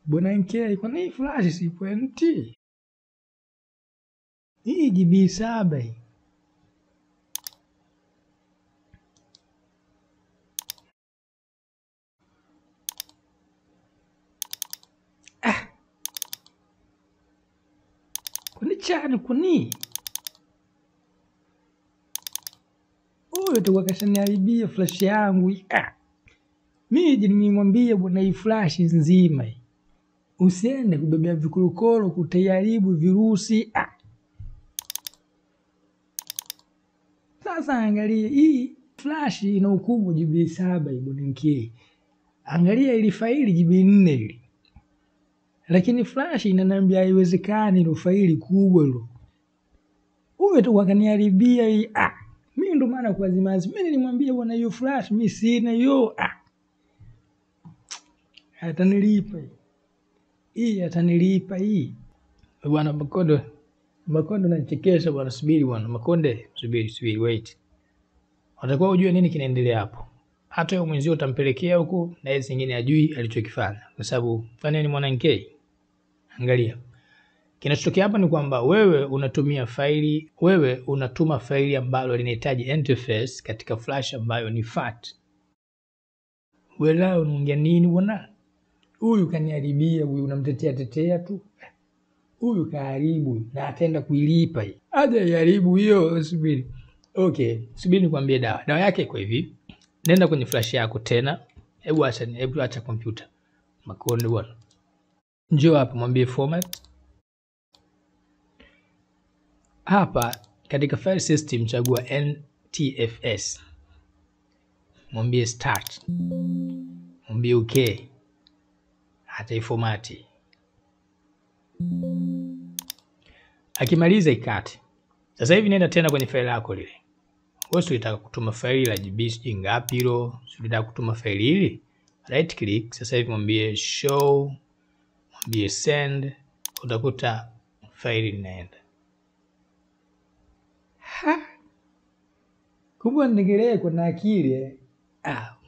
Bwana NK, kwa nini flash si pointi? Hii GB 7 hii. Kwani chani kuni? Huyo tu wakashaniharibia flash yangu. Mimi nimemwambia bwana hii flash nzima hii. Usiende kubebea vikorokoro kutaharibu virusi. Sasa angalia hii flash ina ukubwa GB 7 hii bwana NK. Angalia ili faili GB 4 hili. Lakini flash inaniambia haiwezekani ile faili kubwa hilo. Huyo tu wakaniharibia hii. Mimi ndo maana kwa zimazi. Mimi nilimwambia bwana hiyo flash mimi sina hiyo. Atanilipa hii. Hii atanilipa hii. Bwana Makondo. Makondo anachekesha bwana, subiri bwana. Makonde, subiri wait. Unatakiwa ujue nini kinaendelea hapo. Hata wewe mwenzio utampelekea huko na yeye zingine ajui alichokifanya. Kwa sababu fanya ni mwana NK. Angalia. Kinachotokea hapa ni kwamba wewe unatuma faili ambalo linahitaji NTFS katika flash ambayo ni FAT. Wewe lao unaongea nini bwana? Huyu kaniharibia, huyu unamtetea tu. Huyu kaharibu na ataenda kuilipa hii. Aje iharibu hiyo, subiri. Okay, subiri nikwambie dawa. Dawa yake iko hivi. Nenda kwenye flash yako tena. Hebu acha kompyuta. Makonde bwana. Njoo hapa mwambie format. Hapa katika file system chagua NTFS. Mwambie start. Mwambie okay. Hata ifomati. Akimaliza ikate. Sasa hivi nenda tena kwenye file yako lile. Wewe unataka kutuma faili la GB ngapi hilo? Unataka kutuma faili hili? Right click. Sasa hivi mwambie show. Mwambie send. Utakuta faili linaenda. Kumbe nigelee kuna akili.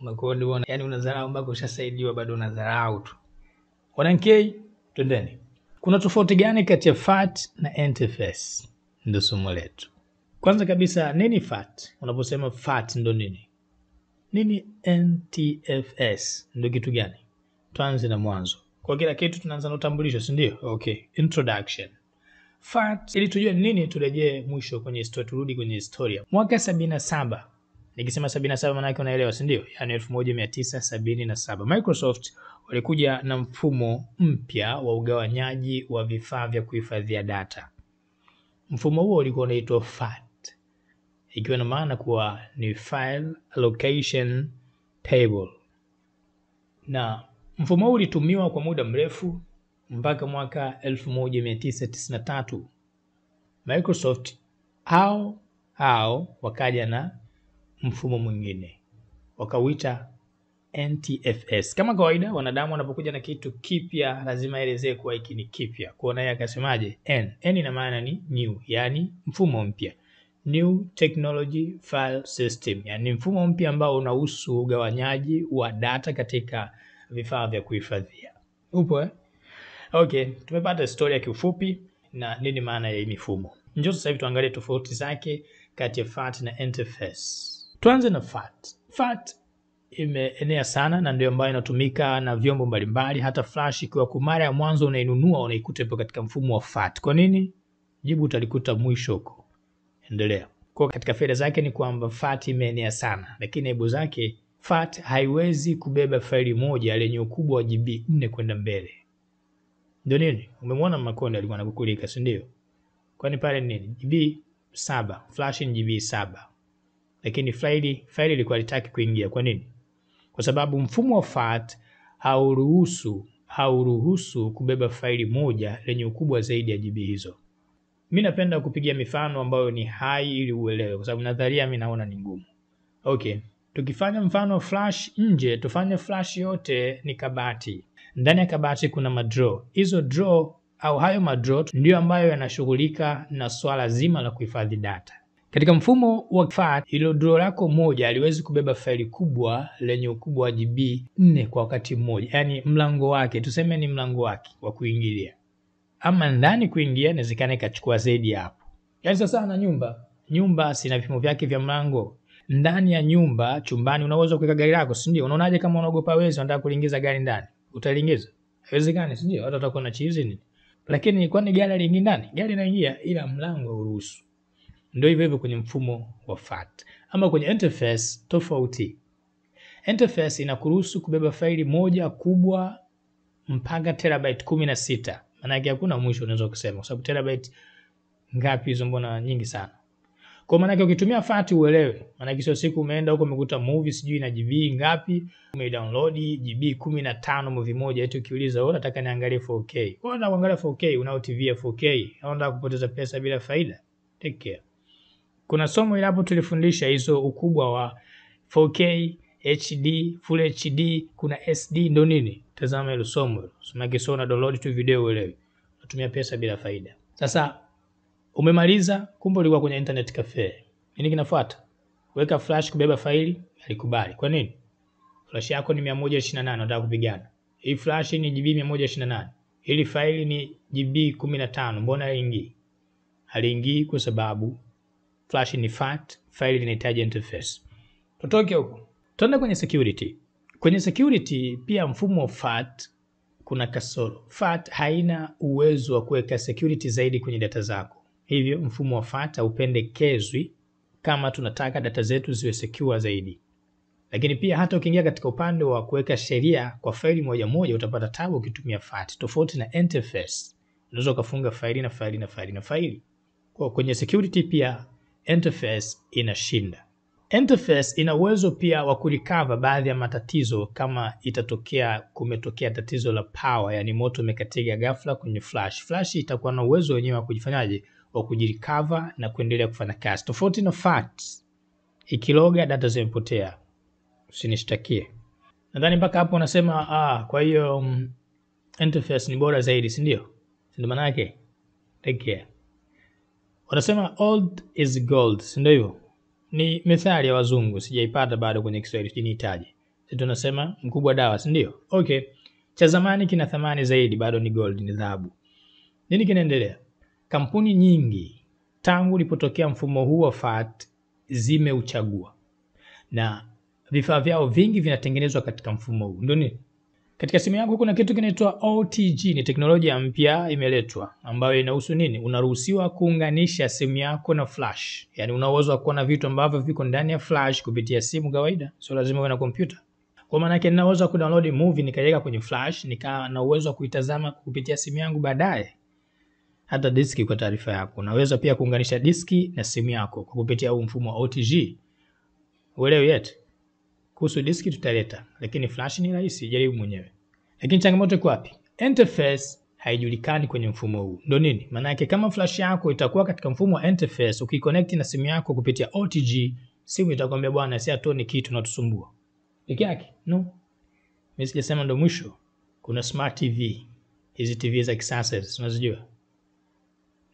Makonde bwana. Yaani unadharau mpaka ushasaidiwa bado unadharau tu. Bwana NK, twendeni. Kuna tofauti gani kati ya FAT na NTFS? Ndio somo letu. Kwanza kabisa nini FAT? Unaposema FAT ndo nini? Nini NTFS? Ndio kitu gani? Tuanze na mwanzo. Kwa kila kitu tunaanza na utambulisho, si ndio? Okay, introduction. FAT, ili tujue nini turejee mwisho kwenye historia, turudi kwenye historia. Mwaka 77. Nikisema 77 maana yake unaelewa, si ndio? Yaani 1977. Microsoft walikuja na mfumo mpya wa ugawanyaji wa vifaa vya kuhifadhia data. Mfumo huo ulikuwa unaitwa FAT. Ikiwa na maana kuwa ni File Allocation Table. Na mfumo huu ulitumiwa kwa muda mrefu mpaka mwaka 1993. Microsoft hao wakaja na mfumo mwingine. Wakauita NTFS. Kama kawaida wanadamu wanapokuja na kitu kipya lazima elezee kuwa hiki ni kipya. Kwa naye akasemaje? N ina maana ni new, yani mfumo mpya. New Technology File System, yani mfumo mpya ambao unahusu ugawanyaji wa data katika vifaa vya kuhifadhia. Upo Okay, tumepata historia kiufupi na nini maana ya mifumo. Njoo sasa hivi tuangalie tofauti zake kati ya FAT na NTFS. Tuanze na FAT. FAT imeenea sana na ndio ambayo inatumika na vyombo mbalimbali, hata flash ikiwa kwa mara ya mwanzo unainunua unaikuta ipo katika mfumo wa FAT. Kwa nini? Jibu utalikuta mwisho huko. Endelea. Kwa katika faida zake ni kwamba FAT imeenea sana, lakini aibu zake FAT haiwezi kubeba faili moja lenye ukubwa wa GB 4 kwenda mbele. Ndio nini? Umemwona Makonde alikuwa anakukulika, si ndio? Kwani pale nini? GB 7, flash ni GB 7. Lakini faili ilikuwa litaki kuingia. Kwa nini? Kwa sababu mfumo wa FAT hauruhusu kubeba faili moja lenye ukubwa zaidi ya GB hizo. Mimi napenda kupigia mifano ambayo ni hai ili uelewe, kwa sababu nadharia mimi naona ni ngumu. Okay, tukifanya mfano flash nje, tufanye flash yote ni kabati. Ndani ya kabati kuna madraw. Hizo draw au hayo madraw ndio ambayo yanashughulika na swala zima la kuhifadhi data. Katika mfumo wa FAT, hilo draw lako moja haliwezi kubeba faili kubwa lenye ukubwa wa GB 4 kwa wakati mmoja. Yaani mlango wake, tuseme ni mlango wake wa kuingilia. Ama ndani kuingia inawezekana ikachukua zaidi hapo. Yaani sasa na nyumba sina vipimo vyake vya mlango. Ndani ya nyumba, chumbani unaweza kuweka gari lako, si ndio? Unaonaje kama unaogopa wezi unataka kuliingiza gari ndani? Utaliingiza? Haiwezekani, si ndio? Watu watakuwa na chizi nini? Lakini kwani gari liingia ndani? Gari linaingia ila mlango hauruhusu. Ndio hivyo kwenye mfumo wa FAT. Ama kwenye NTFS tofauti. NTFS inakuruhusu kubeba faili moja kubwa mpaka terabyte 16. Maana yake hakuna mwisho unaweza kusema kwa sababu terabyte ngapi hizo, mbona nyingi sana. Kwa maana yake ukitumia FAT uelewe. Maana yake sio siku umeenda huko umekuta movie sijui na GB ngapi, umedownload GB 15 movie moja, eti ukiuliza wewe unataka niangalie 4K. Wewe unataka kuangalia 4K, unao TV ya 4K, unataka kupoteza pesa bila faida. Take care. Kuna somo ilapo tulifundisha hizo ukubwa wa 4K, HD, Full HD, kuna SD ndo nini? Tazama hilo somo. Soma na download tu video uelewe. Unatumia pesa bila faida. Sasa umemaliza, kumbe ulikuwa kwenye internet cafe. Nini kinafuata? Weka flash kubeba faili, alikubali. Kwa nini? Flash yako ni 128 unataka kupigana. Hii flash ni GB 128. Hili faili ni GB 15. Mbona haingii? Haliingii kwa sababu flash ni FAT, faili linahitaji NTFS. Tutoke huko. Tuende kwenye security. Kwenye security pia mfumo wa FAT kuna kasoro. FAT haina uwezo wa kuweka security zaidi kwenye data zako. Hivyo mfumo wa FAT haupendekezwi kama tunataka data zetu ziwe secure zaidi. Lakini pia hata ukiingia katika upande wa kuweka sheria kwa faili moja moja utapata tabu ukitumia FAT. Tofauti na NTFS. Unaweza kufunga faili na faili na faili na faili. Kwa kwenye security pia NTFS inashinda. NTFS ina uwezo pia wa kurecover baadhi ya matatizo kama itatokea kumetokea tatizo la power, yani moto umekatika ghafla kwenye flash. Flash itakuwa na uwezo wenyewe wa kujifanyaje, wa kujirecover na kuendelea kufanya kazi. Tofauti na FAT, ikiloga data zimepotea. Usinishtakie. Nadhani mpaka hapo unasema kwa hiyo NTFS ni bora zaidi, si ndio? Ndio maana yake. Take care. Wanasema old is gold, si ndio hivyo? Ni methali ya wazungu, sijaipata bado kwenye Kiswahili, sijinihitaji. Sisi tunasema mkubwa dawa, si ndio? Okay. Cha zamani kina thamani zaidi, bado ni gold, ni dhahabu. Nini kinaendelea? Kampuni nyingi tangu ulipotokea mfumo huu wa FAT zimeuchagua. Na vifaa vyao vingi vinatengenezwa katika mfumo huu. Ndio nini? Katika simu yako kuna kitu kinaitwa OTG, ni teknolojia mpya imeletwa ambayo inahusu nini? Unaruhusiwa kuunganisha simu yako na flash. Yaani una uwezo wa kuona vitu ambavyo viko ndani ya flash kupitia simu kawaida, sio lazima uwe na kompyuta. Kwa maana yake nina uwezo wa kudownload movie nikaiweka kwenye flash, nika na uwezo wa kuitazama kupitia simu yangu baadaye. Hata diski kwa taarifa yako. Unaweza pia kuunganisha diski na simu yako kwa kupitia huu mfumo wa OTG. Uelewe yet. Kuhusu diski tutaleta, lakini flash ni rahisi, jaribu mwenyewe. Lakini changamoto iko wapi? NTFS haijulikani kwenye mfumo huu. Ndio nini? Maana yake kama flash yako itakuwa katika mfumo wa NTFS, ukiconnect na simu yako kupitia OTG, simu itakwambia bwana, si atoni kitu na tusumbua. Peke yake? No. Mimi sijasema ndio mwisho. Kuna smart TV. Hizi TV za kisasa unazijua?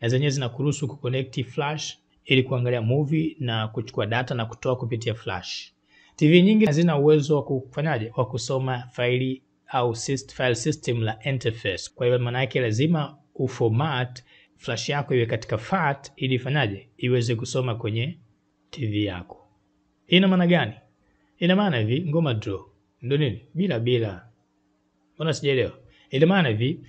Na zenyewe zinakuruhusu kuconnect flash ili kuangalia movie na kuchukua data na kutoa kupitia flash. TV nyingi hazina uwezo wa kufanyaje, wa kusoma faili au file system la NTFS. Kwa hiyo maana yake lazima uformat flash yako iwe katika FAT ili ifanyaje, iweze kusoma kwenye TV yako. Ina maana gani? Ina maana hivi, ngoma draw. Ndio nini? Bila. Mbona sijaelewa? Ina maana hivi,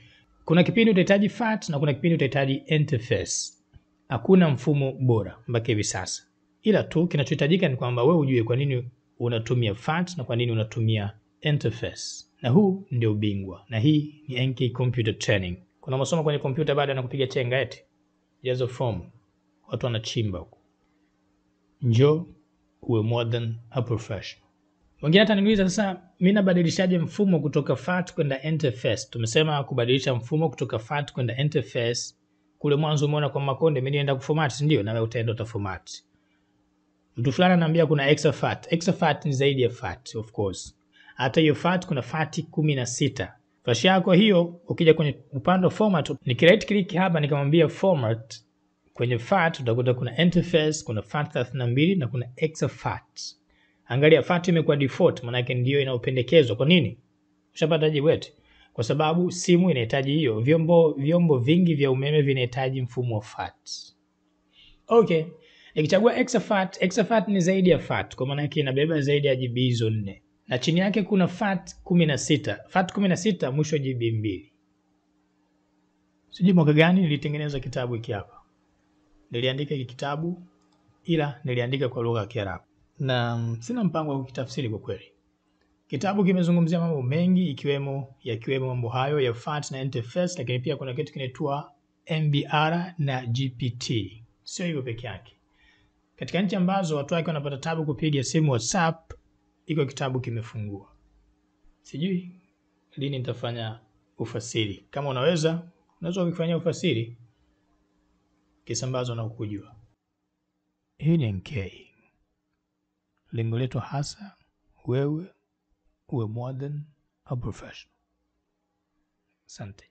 kuna kipindi utahitaji FAT na kuna kipindi utahitaji NTFS. Hakuna mfumo bora mpaka hivi sasa. Ila tu kinachohitajika ni kwamba wewe ujue kwa nini unatumia FAT na kwa nini unatumia NTFS. Na huu ndio ubingwa. Na hii ni NK Computer Training. Kuna masomo kwenye kompyuta baada na kupiga chenga eti. Jazo form. Watu wanachimba huko. Njoo uwe more than a professional. Wengine hata niuliza sasa mimi nabadilishaje mfumo kutoka FAT kwenda NTFS? Tumesema kubadilisha mfumo kutoka FAT kwenda NTFS. Kule mwanzo umeona kwa makonde mimi nienda kuformat, si ndio? Na wewe utaenda utaformat. Mtu fulani ananiambia kuna extra FAT. Extra FAT ni zaidi ya FAT, of course. Hata hiyo FAT kuna FAT 16. Flash yako hiyo ukija kwenye upande wa format, niki right click hapa nikamwambia format, Kwenye FAT utakuta kuna NTFS, kuna FAT 32 na kuna ACCER. Angalia FAT imekuwa default, maana yake ndio inayopendekezwa. Kwa nini? Ushapata jibu eti? Kwa sababu simu inahitaji hiyo, vyombo vingi vya umeme vinahitaji mfumo wa FAT. Okay. Nikichagua ACCER ni zaidi ya FAT, kwa maana yake inabeba zaidi ya GB hizo 4. Na chini yake kuna FAT 16. FAT 16 mwisho GB 2. Sijui mwaka gani nilitengeneza kitabu hiki hapa. Niliandika hiki kitabu ila niliandika kwa lugha ya Kiarabu. Na sina mpango wa kukitafsiri kwa kweli. Kitabu kimezungumzia mambo mengi ikiwemo mambo hayo ya FAT na NTFS, lakini pia kuna kitu kinaitwa MBR na GPT. Sio hivyo peke yake. Katika nchi ambazo watu wake wanapata tabu kupiga simu WhatsApp, iko kitabu kimefungua. Sijui lini nitafanya ufasiri. Kama unaweza ukifanya ufasiri kisambazo na ukujua. Hii ni NK. Lengo letu hasa wewe uwe more than a professional. Asante.